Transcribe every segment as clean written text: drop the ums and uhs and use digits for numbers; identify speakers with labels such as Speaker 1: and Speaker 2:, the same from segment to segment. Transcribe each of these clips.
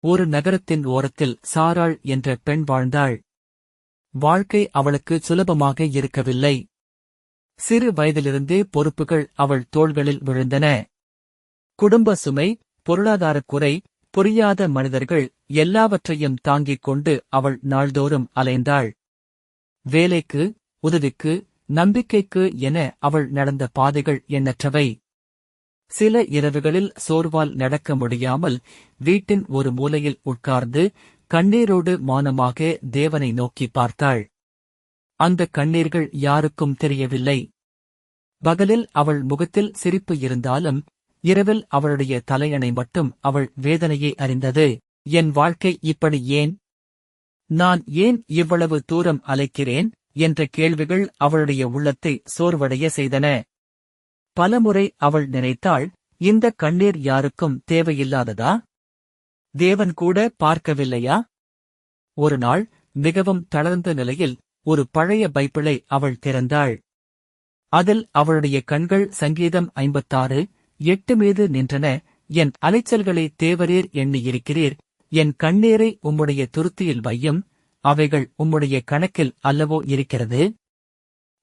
Speaker 1: ஒரு நகரத்தின் ஓரத்தில் சாராள் என்ற பெண் வாழ்ந்தாள். வாழ்க்கை அவளுக்கு சுலபமாக இருக்கவில்லை. சிறு வயதிலிருந்தே பொறுப்புகள் அவள் தோள்களில் விழுந்தன. குடும்ப சுமை, பொருளாதாரக் குறை, புரியாத மனிதர்கள் எல்லாவற்றையும் தாங்கிக் கொண்டு அவள் நாள்தோறும் அலைந்தாள். வேலைக்கு, உதவிக்கு, நம்பிக்கைக்கு என அவள் நடந்த பாதைகள் எண்ணற்றவை. சில இரவுகளில் சோர்வால் நடக்க முடியாமல் வீட்டின் ஒரு மூலையில் உட்கார்ந்து கண்ணீரோடு மௌனமாக தேவனை நோக்கி பார்த்தாள். அந்த கண்ணீர்கள் யாருக்கும் தெரியவில்லை. பகலில் அவள் முகத்தில் சிரிப்பு இருந்தாலும் இரவில் அவளுடைய தலையணை மட்டும் அவள் வேதனையை அறிந்தது. என் வாழ்க்கை இப்படி ஏன்? நான் ஏன் இவ்வளவு தூரம் அலைக்கிறேன் என்ற கேள்விகள் அவளுடைய உள்ளத்தை சோர்வடைய செய்தன. பலமுறை அவள் நினைத்தாள், இந்த கண்ணீர் யாருக்கும் தேவையில்லாததா? தேவன் கூட பார்க்கவில்லையா? ஒரு நாள் மிகவும் தளர்ந்த நிலையில் ஒரு பழைய பைபிளை அவள் திறந்தாள். அதில் அவளுடைய கண்கள் சங்கீதம் 56:8 மீது நின்றன. என் அலைச்சல்களை தேவரீர் எண்ணியிருக்கிறீர். என் கண்ணீரை உம்முடைய துருத்தியில் வையும். அவைகள் உம்முடைய கணக்கில் அல்லவோ இருக்கிறது.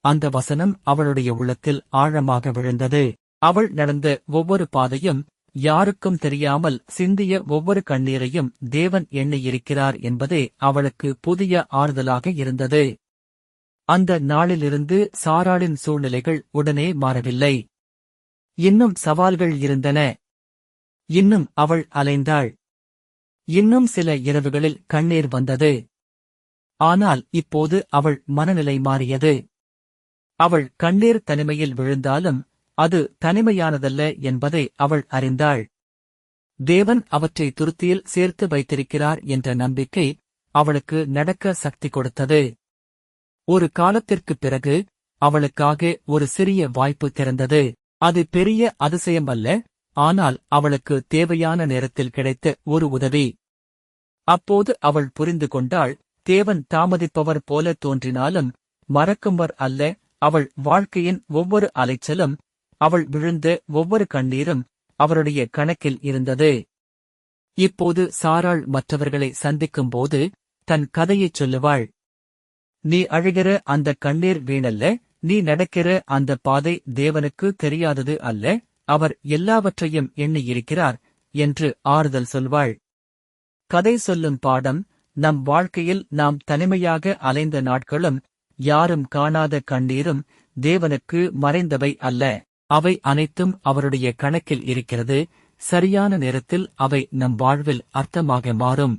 Speaker 1: அந்த வசனம் அவளுடைய உள்ளத்தில் ஆழமாக விழுந்தது. அவள் நடந்த ஒவ்வொரு பாதையும், யாருக்கும் தெரியாமல் சிந்திய ஒவ்வொரு கண்ணீரையும் தேவன் எண்ணியிருக்கிறார் என்பதே அவளுக்கு புதிய ஆறுதலாக இருந்தது. அந்த நாளிலிருந்து சாராளின் சூழ்நிலைகள் உடனே மாறவில்லை. இன்னும் சவால்கள் இருந்தன. இன்னும் அவள் அலைந்தாள். இன்னும் சில இரவுகளில் கண்ணீர் வந்தது. ஆனால் இப்போது அவள் மனநிலை மாறியது. அவள் கண்ணீர் தனிமையில் விழுந்தாலும் அது தனிமையானதல்ல என்பதை அவள் அறிந்தாள். தேவன் அவற்றை துருத்தியில் சேர்த்து வைத்திருக்கிறார் என்ற நம்பிக்கை அவளுக்கு நடக்க சக்தி கொடுத்தது. ஒரு காலத்திற்குப் பிறகு அவளுக்காக ஒரு சிறிய வாய்ப்பு திறந்தது. அது பெரிய அதிசயம் அல்ல, ஆனால் அவளுக்கு தேவையான நேரத்தில் கிடைத்த ஒரு உதவி. அப்போது அவள் புரிந்து கொண்டாள், தேவன் தாமதிப்பவர் போல தோன்றினாலும் மறக்கும்பர் அல்ல. அவள் வாழ்க்கையின் ஒவ்வொரு அலைச்சலும், அவள் விழுந்த ஒவ்வொரு கண்ணீரும் அவருடைய கணக்கில் இருந்தது. இப்போது சாராள் மற்றவர்களை சந்திக்கும்போது தன் கதையைச் சொல்லுவாள். நீ அழுகிற அந்த கண்ணீர் வீணல்ல, நீ நடக்கிற அந்த பாதை தேவனுக்கு தெரியாதது அல்ல, அவர் எல்லாவற்றையும் எண்ணியிருக்கிறார் என்று ஆறுதல் சொல்வாள். கதை சொல்லும் பாடம், நம் வாழ்க்கையில் நாம் தனிமையாக அலைந்த நாட்களும், யாரும் காணாத கண்ணீரும் தேவனுக்கு மறைந்தவை அல்ல. அவை அனைத்தும் அவருடைய கணக்கில் இருக்கிறது. சரியான நேரத்தில் அவை நம் வாழ்வில் அர்த்தமாக மாறும்.